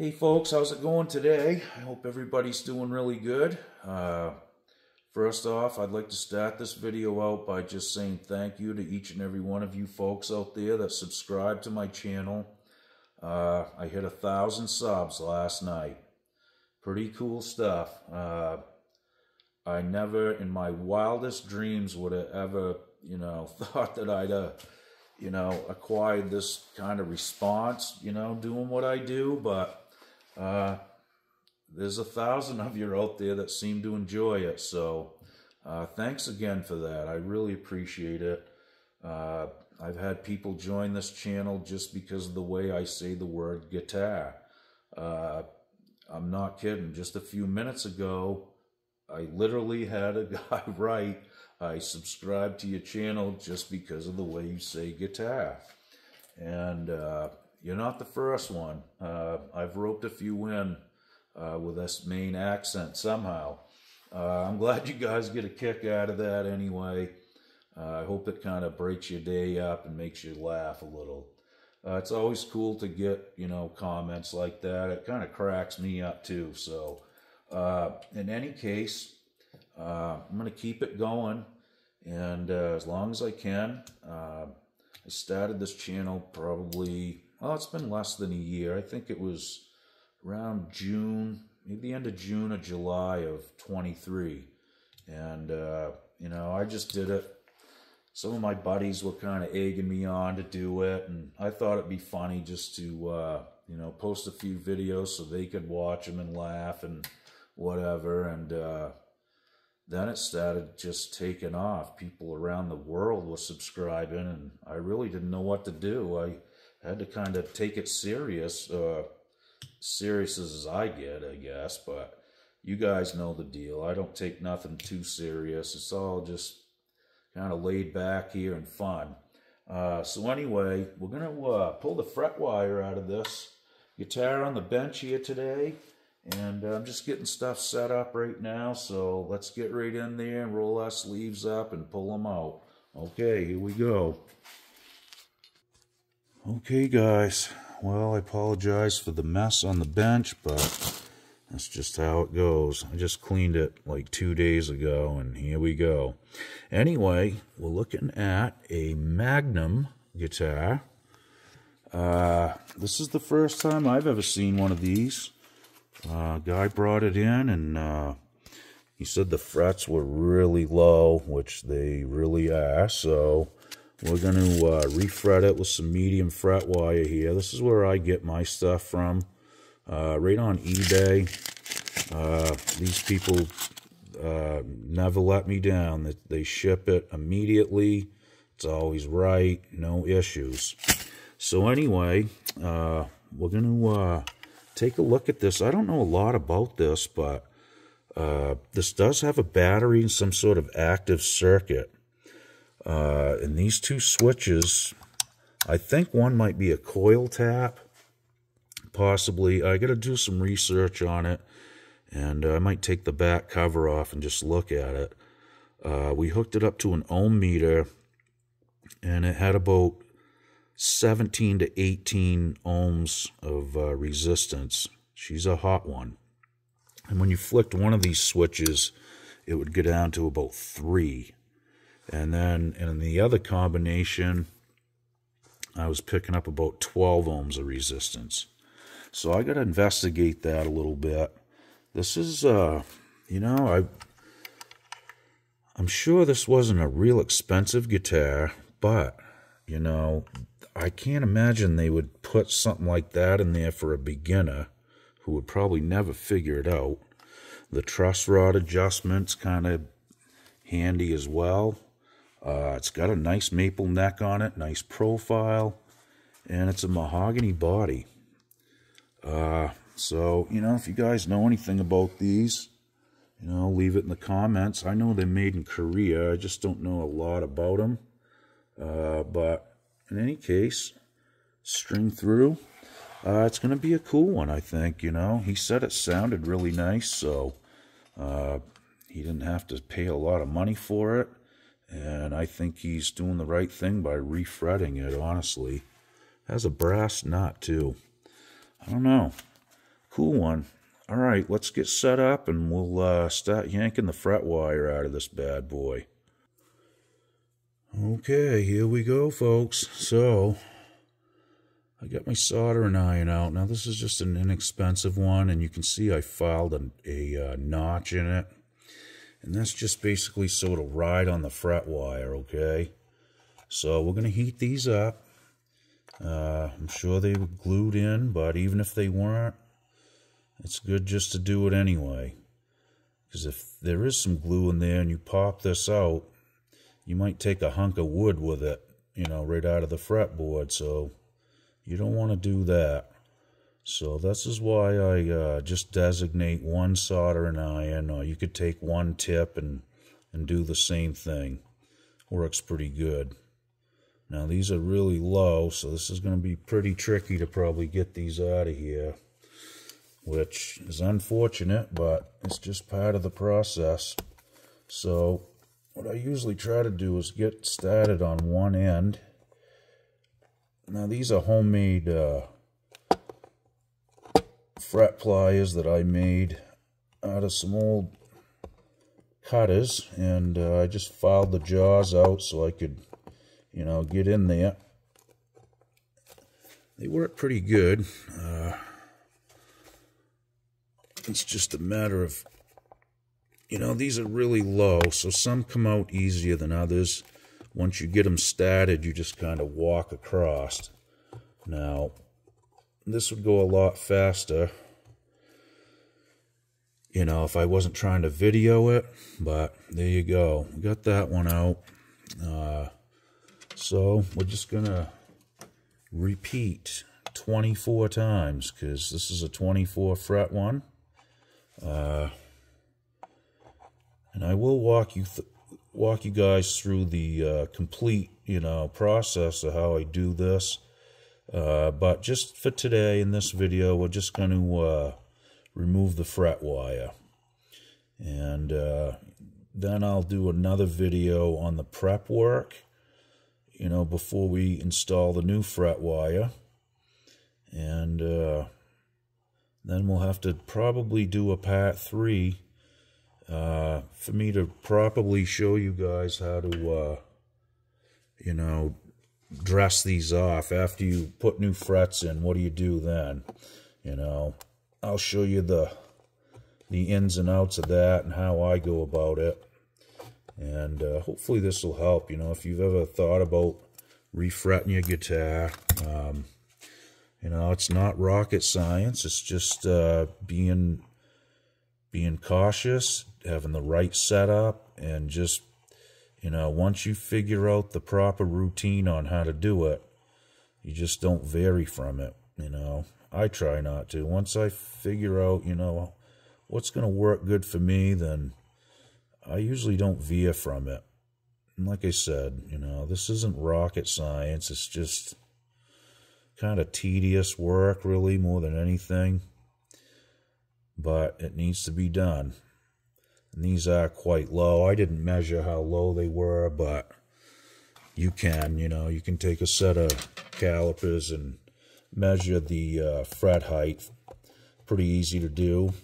Hey folks, how's it going today? I hope everybody's doing really good. First off, I'd like to start this video out by just saying thank you to each and every one of you folks out there that subscribe to my channel. I hit 1,000 subs last night. Pretty cool stuff. I never in my wildest dreams would have ever, thought that I'd acquired this kind of response, doing what I do, but there's 1,000 of you out there that seem to enjoy it, so thanks again for that. I really appreciate it. I've had people join this channel just because of the way I say the word guitar. I'm not kidding. Just a few minutes ago, I literally had a guy write, I subscribe to your channel just because of the way you say guitar. And you're not the first one. I've roped a few in with this Maine accent somehow. I'm glad you guys get a kick out of that anyway. I hope it kind of breaks your day up and makes you laugh a little. It's always cool to get, comments like that. It kind of cracks me up too. So in any case, I'm going to keep it going. And as long as I can, I started this channel probably, well, it's been less than a year. I think it was around June, maybe the end of June or July of 23. And, I just did it. Some of my buddies were kind of egging me on to do it. And I thought it'd be funny just to, post a few videos so they could watch them and laugh and whatever. And then it started just taking off. People around the world were subscribing, and I really didn't know what to do. I had to kind of take it serious, serious as I get, I guess, but you guys know the deal. I don't take nothing too serious. It's all just kind of laid back here and fun. So anyway, we're going to pull the fret wire out of this guitar on the bench here today. And I'm just getting stuff set up right now, so let's get right in there and roll our sleeves up and pull them out. Okay, here we go. Okay, guys. Well, I apologize for the mess on the bench, but that's just how it goes. I just cleaned it like 2 days ago, and here we go. Anyway, we're looking at a Magnum guitar. This is the first time I've ever seen one of these. Guy brought it in, and he said the frets were really low, which they really are. So we're going to refret it with some medium fret wire here. This is where I get my stuff from, right on eBay. These people never let me down. They ship it immediately. It's always right, no issues. So anyway, we're going to take a look at this. I don't know a lot about this, but this does have a battery and some sort of active circuit. And these two switches, I think one might be a coil tap, possibly. I got to do some research on it, and I might take the back cover off and just look at it. We hooked it up to an ohm meter, and it had about 17 to 18 ohms of resistance. She's a hot one. And when you flicked one of these switches, it would go down to about 3. And then in the other combination, I was picking up about 12 ohms of resistance. So I got to investigate that a little bit. This is, I'm sure this wasn't a real expensive guitar, but, I can't imagine they would put something like that in there for a beginner who would probably never figure it out. The truss rod adjustment's kind of handy as well. It's got a nice maple neck on it, nice profile, and it's a mahogany body. So, if you guys know anything about these, leave it in the comments. I know they're made in Korea. I just don't know a lot about them. But in any case, string through. It's going to be a cool one, I think, He said it sounded really nice, so he didn't have to pay a lot of money for it. And I think he's doing the right thing by refretting it, honestly. It has a brass nut, too. I don't know. Cool one. All right, let's get set up and we'll start yanking the fret wire out of this bad boy. Okay, here we go, folks. So, I got my soldering iron out. Now, this is just an inexpensive one, and you can see I filed a notch in it. And that's just basically so it'll ride on the fret wire, okay? So, we're going to heat these up. I'm sure they were glued in, but even if they weren't, it's good just to do it anyway. Because if there is some glue in there and you pop this out, you might take a hunk of wood with it, you know, right out of the fretboard. So you don't want to do that. So this is why I just designate one soldering iron, or you could take one tip and do the same thing. Works pretty good. Now these are really low, so this is going to be pretty tricky to probably get these out of here, which is unfortunate, but it's just part of the process. So what I usually try to do is get started on one end. Now these are homemade fret pliers that I made out of some old cutters, and I just filed the jaws out so I could, you know, get in there. They work pretty good. It's just a matter of, you know, these are really low, so some come out easier than others. Once you get them started, you just kind of walk across. Now, this would go a lot faster, you know, if I wasn't trying to video it, but there you go. We got that one out. So we're just going to repeat 24 times, because this is a 24 fret one. And I will walk you guys through the complete, you know, process of how I do this. But just for today in this video, we're just going to remove the fret wire. And then I'll do another video on the prep work, you know, before we install the new fret wire. And then we'll have to probably do a part 3 for me to properly show you guys how to, you know, dress these off. After you put new frets in, what do you do then? You know, I'll show you the ins and outs of that and how I go about it. And hopefully this will help. You know, if you've ever thought about refretting your guitar, you know, it's not rocket science. It's just being cautious, having the right setup, and just, you know, once you figure out the proper routine on how to do it, you just don't vary from it, you know. I try not to. Once I figure out, you know, what's going to work good for me, then I usually don't veer from it. And like I said, you know, this isn't rocket science. It's just kind of tedious work, really, more than anything. But it needs to be done. And these are quite low. I didn't measure how low they were, but you can, you know, you can take a set of calipers and measure the fret height. Pretty easy to do.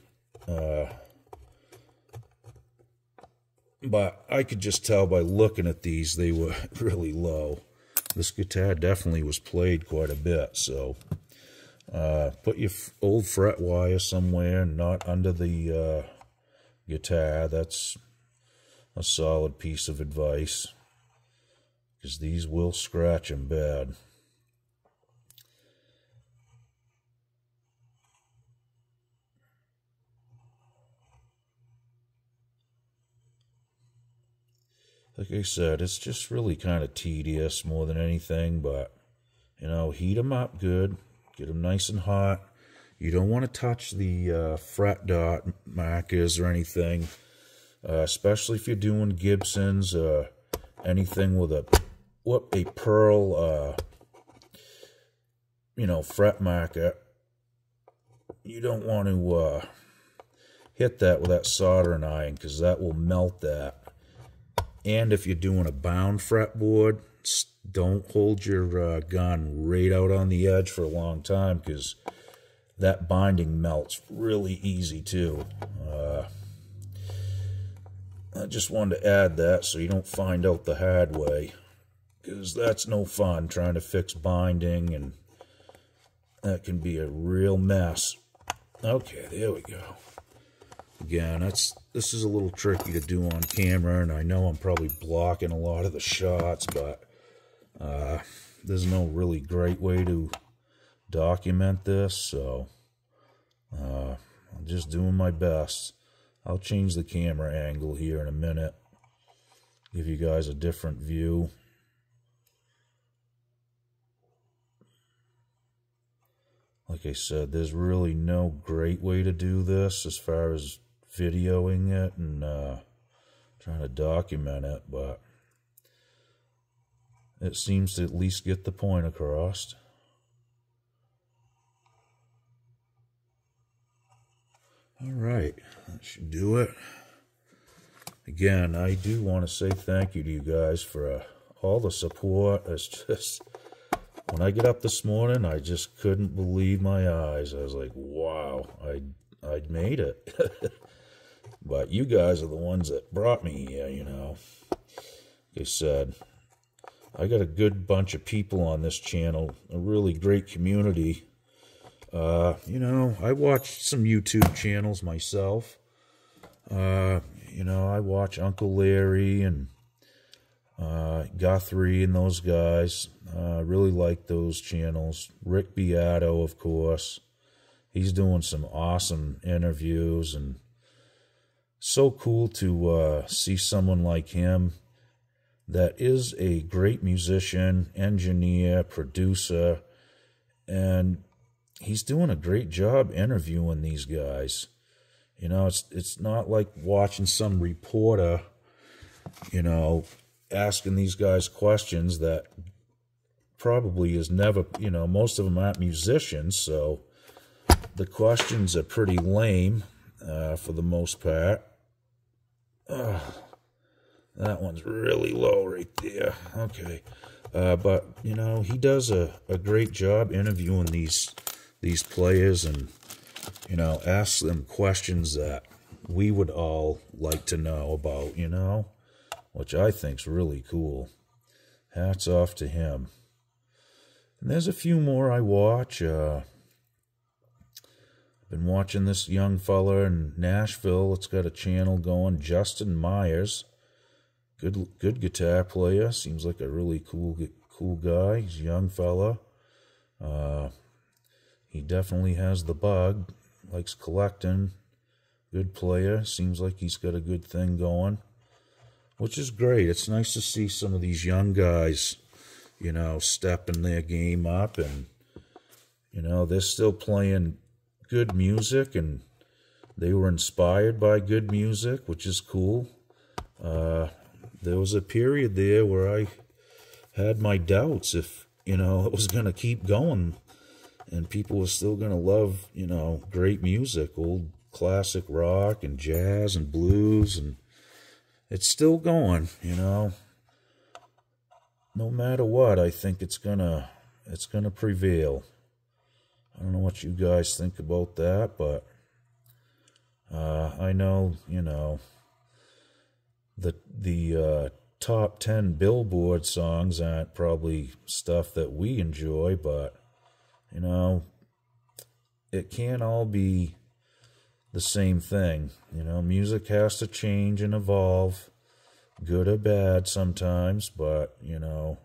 But I could just tell by looking at these, they were really low. This guitar definitely was played quite a bit, so put your old fret wire somewhere, not under the guitar. That's a solid piece of advice, because these will scratch them bad. Like I said, it's just really kind of tedious more than anything, but, you know, heat them up good, get them nice and hot. You don't want to touch the fret dot markers or anything, especially if you're doing Gibsons or anything with a pearl, you know, fret marker. You don't want to hit that with that soldering iron, because that will melt that. And if you're doing a bound fretboard, don't hold your gun right out on the edge for a long time, because that binding melts really easy too. I just wanted to add that so you don't find out the hard way, because that's no fun trying to fix binding, and that can be a real mess. Okay, there we go. Again, this is a little tricky to do on camera, and I know I'm probably blocking a lot of the shots, but there's no really great way to document this, so I'm just doing my best. I'll change the camera angle here in a minute, give you guys a different view. Like I said, there's really no great way to do this as far as videoing it and trying to document it, but it seems to at least get the point across. All right, that should do it. Again, I do want to say thank you to you guys for all the support. It's just, when I get up this morning, I just couldn't believe my eyes. I was like, wow, I'd made it. But you guys are the ones that brought me here, you know. Like I said, I got a good bunch of people on this channel, a really great community. You know, I watch some YouTube channels myself. You know, I watch Uncle Larry and Guthrie and those guys. I really like those channels. Rick Beato, of course. He's doing some awesome interviews, and so cool to see someone like him that is a great musician, engineer, producer, and he's doing a great job interviewing these guys. You know, it's not like watching some reporter, you know, asking these guys questions that probably is never, you know, most of them aren't musicians, so the questions are pretty lame for the most part. That one's really low right there. Okay. But, you know, he does a great job interviewing these players, and, you know, asks them questions that we would all like to know about, you know, which I think's really cool. Hats off to him. And there's a few more I watch. Been watching this young fella in Nashville. It's got a channel going, Justin Myers. Good guitar player. Seems like a really cool guy. He's a young fella. He definitely has the bug. Likes collecting. Good player. Seems like he's got a good thing going, which is great. It's nice to see some of these young guys, you know, stepping their game up, and, you know, they're still playing good music, and they were inspired by good music, which is cool. There was a period there where I had my doubts if, you know, it was going to keep going and people were still going to love, you know, great music, old classic rock and jazz and blues, and it's still going, you know. No matter what, I think it's gonna prevail. I don't know what you guys think about that, but I know, you know, the top 10 Billboard songs aren't probably stuff that we enjoy, but, you know, it can't all be the same thing. You know, music has to change and evolve, good or bad sometimes, but, you know,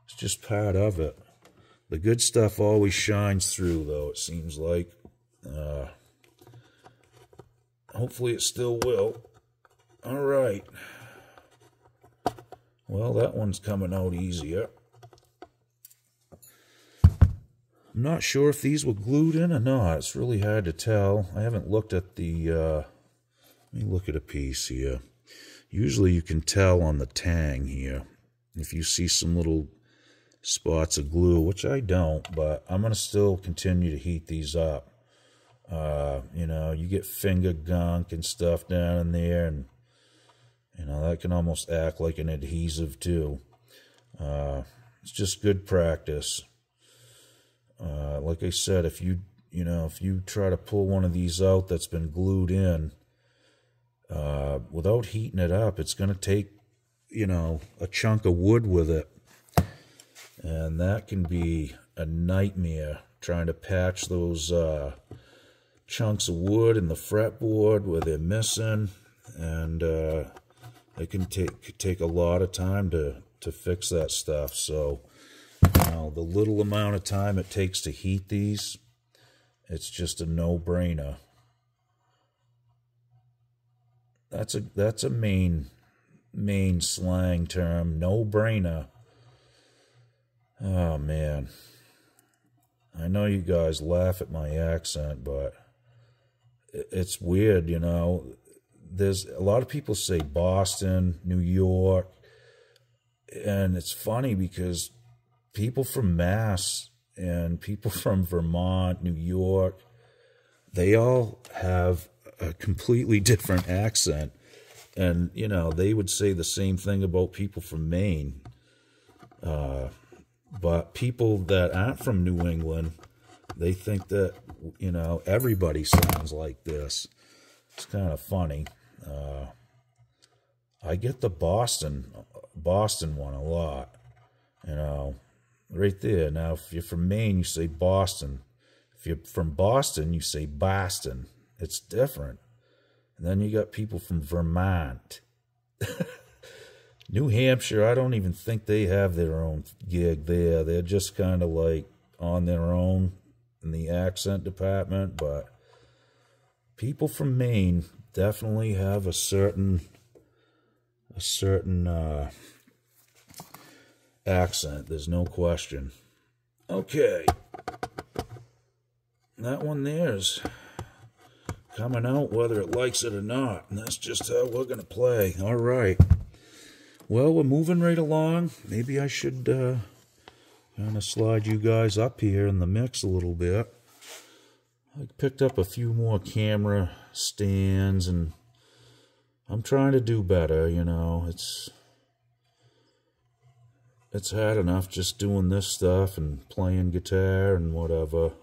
it's just part of it. The good stuff always shines through, though, it seems like. Hopefully it still will. All right. Well, that one's coming out easier. I'm not sure if these were glued in or not. It's really hard to tell. I haven't looked at the... let me look at a piece here. Usually you can tell on the tang here if you see some little spots of glue, which I don't, but I'm going to still continue to heat these up. You know, you get finger gunk and stuff down in there, and, you know, that can almost act like an adhesive too. It's just good practice. Like I said, if you you know, if you try to pull one of these out that's been glued in, without heating it up, it's going to take, you know, a chunk of wood with it. And that can be a nightmare, trying to patch those chunks of wood in the fretboard where they're missing. And it can take a lot of time to fix that stuff. So, you know, the little amount of time it takes to heat these, it's just a no-brainer. That's a main slang term, no-brainer. Oh man, I know you guys laugh at my accent, but it's weird, you know. There's a lot of people say Boston, New York, and it's funny because people from Mass and people from Vermont, New York, they all have a completely different accent. And, you know, they would say the same thing about people from Maine. But people that aren't from New England, they think that, you know, everybody sounds like this. It's kind of funny. I get the Boston one a lot, you know, right there. Now, if you're from Maine, you say Boston. If you're from Boston, you say Boston. It's different. And then you got people from Vermont. New Hampshire, I don't even think they have their own gig there. They're just kind of like on their own in the accent department. But people from Maine definitely have a certain accent. There's no question. Okay. That one there's coming out whether it likes it or not. And that's just how we're going to play. All right. Well, we're moving right along. Maybe I should kind of slide you guys up here in the mix a little bit. I picked up a few more camera stands, and I'm trying to do better, you know. It's hard enough just doing this stuff and playing guitar and whatever.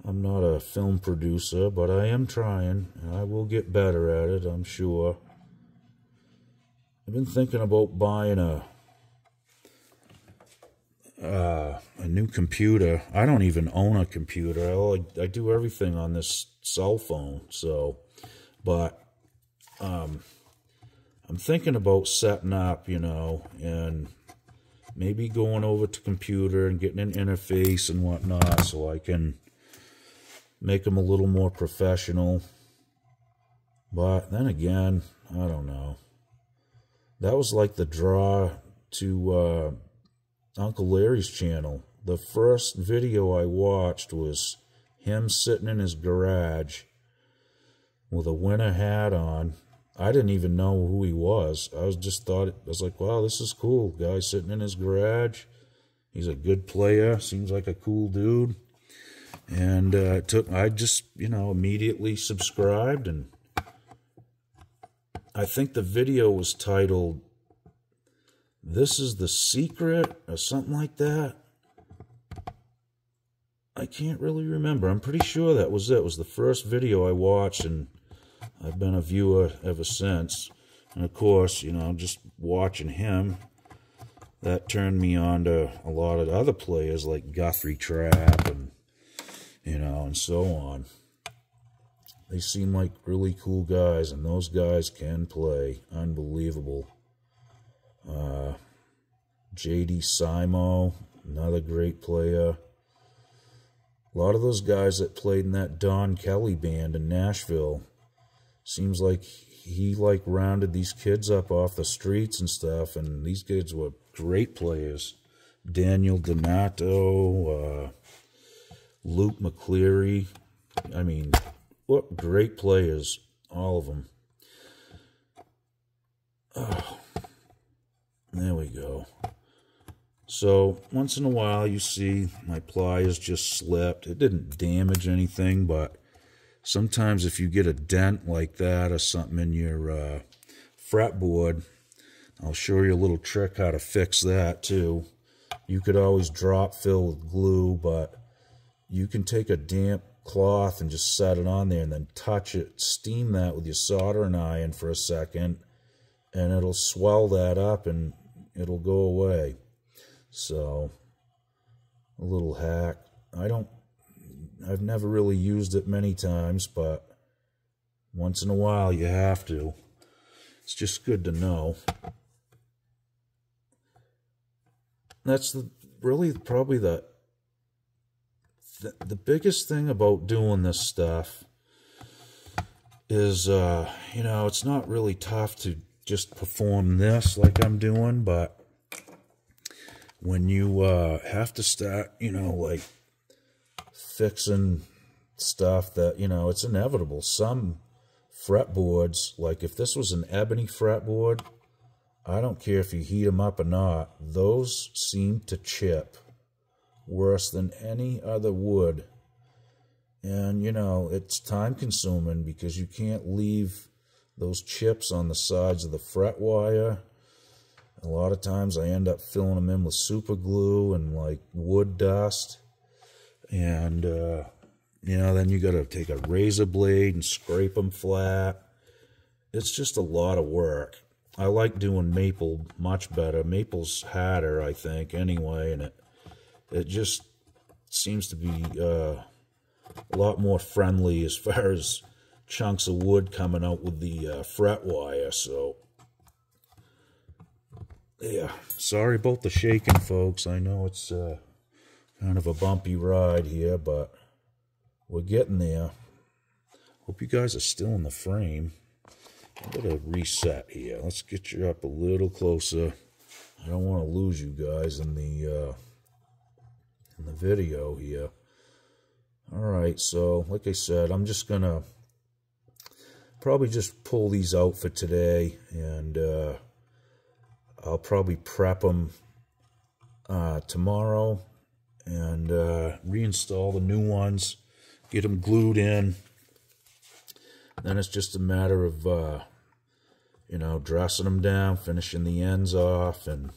I'm not a film producer, but I am trying. I will get better at it, I'm sure. I've been thinking about buying a new computer. I don't even own a computer. I do everything on this cell phone. So, but I'm thinking about setting up, you know, and maybe going over to computer and getting an interface and whatnot, so I can make them a little more professional. But then again, I don't know. That was like the draw to Uncle Larry's channel. The first video I watched was him sitting in his garage with a winter hat on. I didn't even know who he was. I was like, wow, this is cool. Guy sitting in his garage. He's a good player. Seems like a cool dude. And I just, you know, immediately subscribed, and I think the video was titled, "This is the Secret," or something like that. I can't really remember. I'm pretty sure that was it. It was the first video I watched, and I've been a viewer ever since. And of course, you know, just watching him, that turned me on to a lot of other players like Guthrie Trapp and, you know, and so on. They seem like really cool guys, and those guys can play. Unbelievable. J.D. Simo, another great player. A lot of those guys that played in that Don Kelly band in Nashville, seems like he rounded these kids up off the streets and stuff, and these kids were great players. Daniel Donato, Luke McCleary. I mean, what great players, all of them. Oh, there we go. So, once in a while, you see my pliers just slipped. It didn't damage anything, but sometimes if you get a dent like that or something in your fretboard, I'll show you a little trick how to fix that, too. You could always drop fill with glue, but you can take a damp cloth and just set it on there and then touch it, steam that with your soldering iron for a second, and it'll swell that up and it'll go away. So, a little hack. I've never really used it many times, but once in a while you have to. It's just good to know. That's really probably the biggest thing about doing this stuff is, you know, it's not really tough to just perform this like I'm doing, but when you have to start, you know, like fixing stuff that, you know, it's inevitable. Some fretboards, like if this was an ebony fretboard, I don't care if you heat them up or not, those seem to chip worse than any other wood. And, you know, it's time consuming because you can't leave those chips on the sides of the fret wire. A lot of times I end up filling them in with super glue and like wood dust. And, you know, then you got to take a razor blade and scrape them flat. It's just a lot of work. I like doing maple much better. Maple's harder, I think, anyway, and it just seems to be a lot more friendly as far as chunks of wood coming out with the fret wire. So, yeah, sorry about the shaking, folks. I know it's kind of a bumpy ride here, but we're getting there. Hope you guys are still in the frame. I'm going to reset here. Let's get you up a little closer. I don't want to lose you guys in the video here. Alright, so like I said, I'm just going to probably just pull these out for today, and I'll probably prep them tomorrow and reinstall the new ones, get them glued in. Then it's just a matter of, you know, dressing them down, finishing the ends off, and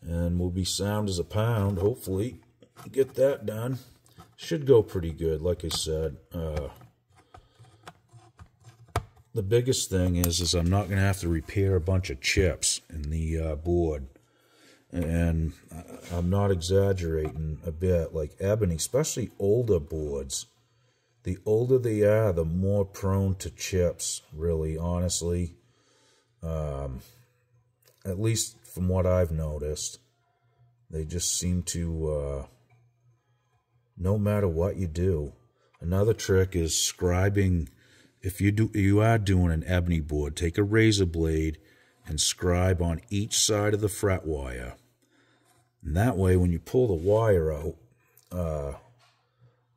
we'll be sound as a pound, hopefully. Get that done. Should go pretty good, like I said. The biggest thing is I'm not going to have to repair a bunch of chips in the board. And I'm not exaggerating a bit. Like ebony, especially older boards, the older they are, the more prone to chips, really, honestly. At least from what I've noticed. They just seem to, no matter what you do. Another trick is scribing. If you are doing an ebony board, take a razor blade and scribe on each side of the fret wire. And that way, when you pull the wire out,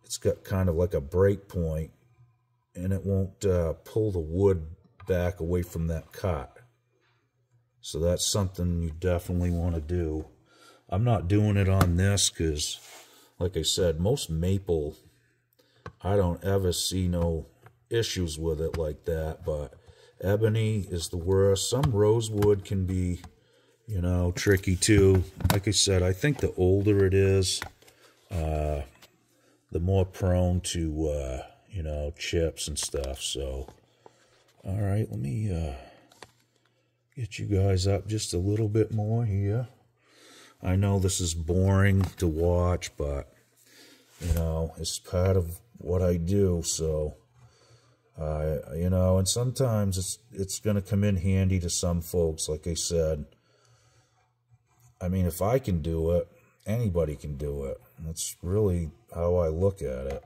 it's got kind of like a break point, and it won't pull the wood back away from that cut. So that's something you definitely want to do. I'm not doing it on this because, like I said, most maple, I don't ever see no issues with it like that, but ebony is the worst. Some rosewood can be, you know, tricky too. Like I said, I think the older it is, the more prone to, you know, chips and stuff. So, all right, let me get you guys up just a little bit more here. I know this is boring to watch, but, you know, it's part of what I do. So, you know, and sometimes it's going to come in handy to some folks, like I said. I mean, if I can do it, anybody can do it. That's really how I look at it.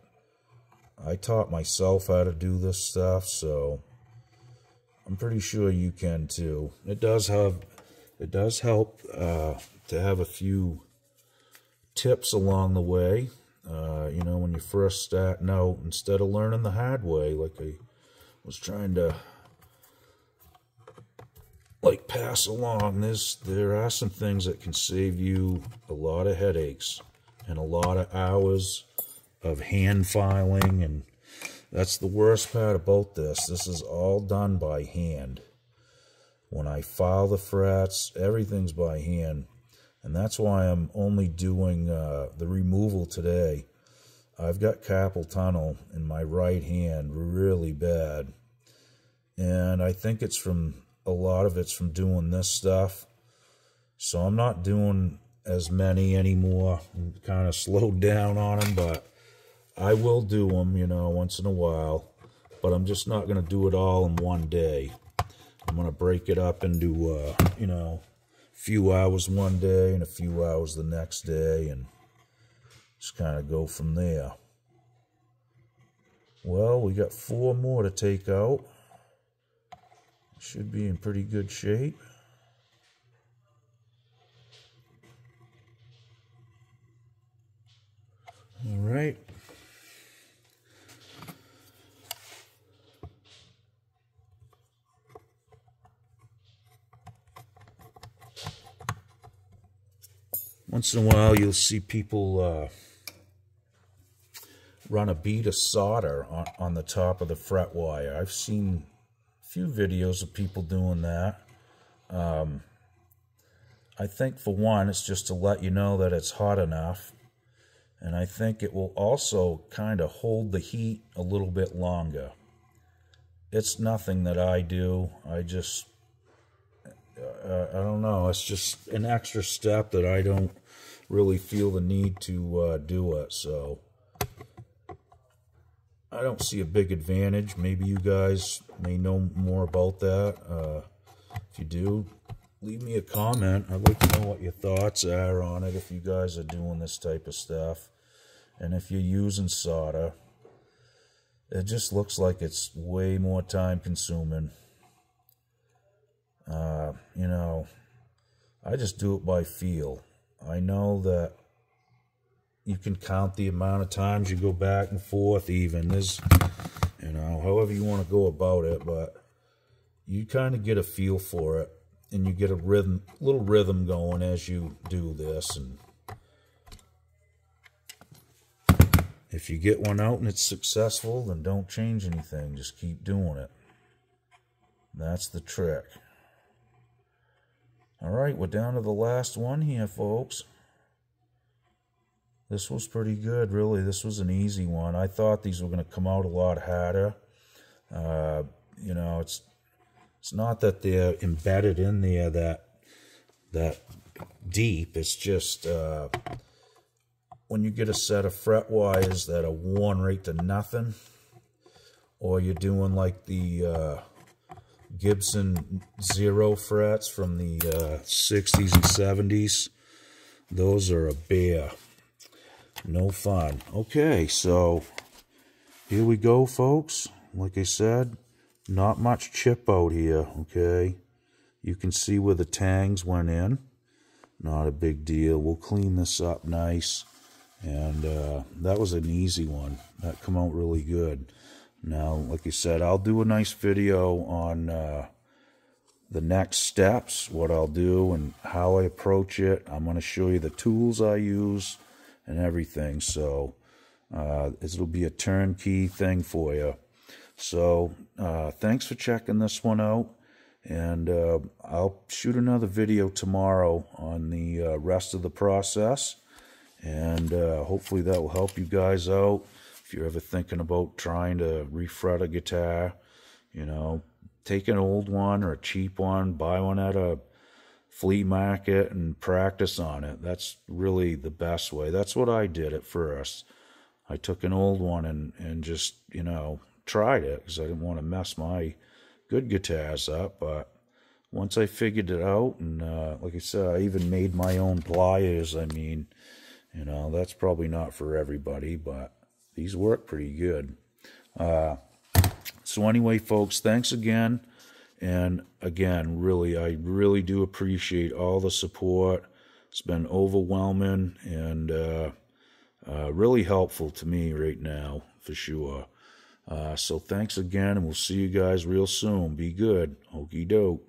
I taught myself how to do this stuff, so I'm pretty sure you can too. It does help to have a few tips along the way. You know, when you're first starting out, instead of learning the hard way, like I was trying to like pass along, there are some things that can save you a lot of headaches and a lot of hours of hand filing, and that's the worst part about this. This is all done by hand. When I file the frets, everything's by hand. And that's why I'm only doing the removal today. I've got carpal tunnel in my right hand really bad. And I think it's a lot of it's from doing this stuff. So I'm not doing as many anymore. I'm kind of slowed down on them, but I will do them, you know, once in a while. But I'm just not going to do it all in one day. I'm going to break it up into, you know, a few hours one day and a few hours the next day, and just kind of go from there. Well, we got 4 more to take out. Should be in pretty good shape. All right. Once in a while, you'll see people run a bead of solder on the top of the fret wire. I've seen a few videos of people doing that. I think for one, it's just to let you know that it's hot enough. And I think it will also kind of hold the heat a little bit longer. It's nothing that I do. I just, I don't know. It's just an extra step that I don't really feel the need to do it. So I don't see a big advantage. Maybe you guys may know more about that. If you do, leave me a comment. I'd like to know what your thoughts are on it if you guys are doing this type of stuff. And if you're using solder, it just looks like it's way more time consuming. You know, I just do it by feel. I know that you can count the amount of times you go back and forth even. There's, you know, however you want to go about it, but you kind of get a feel for it, and you get a little rhythm going as you do this. And if you get one out and it's successful, then don't change anything. Just keep doing it. That's the trick. All right, we're down to the last one here, folks. This was pretty good, really. This was an easy one. I thought these were going to come out a lot harder. You know, it's not that they're embedded in there that deep. It's just when you get a set of fret wires that are worn right to nothing, or you're doing like the Gibson Zero frets from the 60s and 70s, those are a bear. No fun. Okay, so here we go, folks. Like I said, not much chip out here, okay? You can see where the tangs went in. Not a big deal. We'll clean this up nice. And that was an easy one. That come out really good. Now, like I said, I'll do a nice video on the next steps, what I'll do and how I approach it. I'm going to show you the tools I use and everything. So it'll be a turnkey thing for you. So thanks for checking this one out. And I'll shoot another video tomorrow on the rest of the process. And hopefully that will help you guys out. If you're ever thinking about trying to refret a guitar, you know, take an old one or a cheap one, buy one at a flea market and practice on it. That's really the best way. That's what I did at first. I took an old one and just, you know, tried it because I didn't want to mess my good guitars up. But once I figured it out, and like I said, I even made my own pliers. I mean, you know, that's probably not for everybody, but these work pretty good. So anyway, folks, thanks again. And again, really, I really do appreciate all the support. It's been overwhelming and really helpful to me right now, for sure. So thanks again, and we'll see you guys real soon. Be good. Okie doke.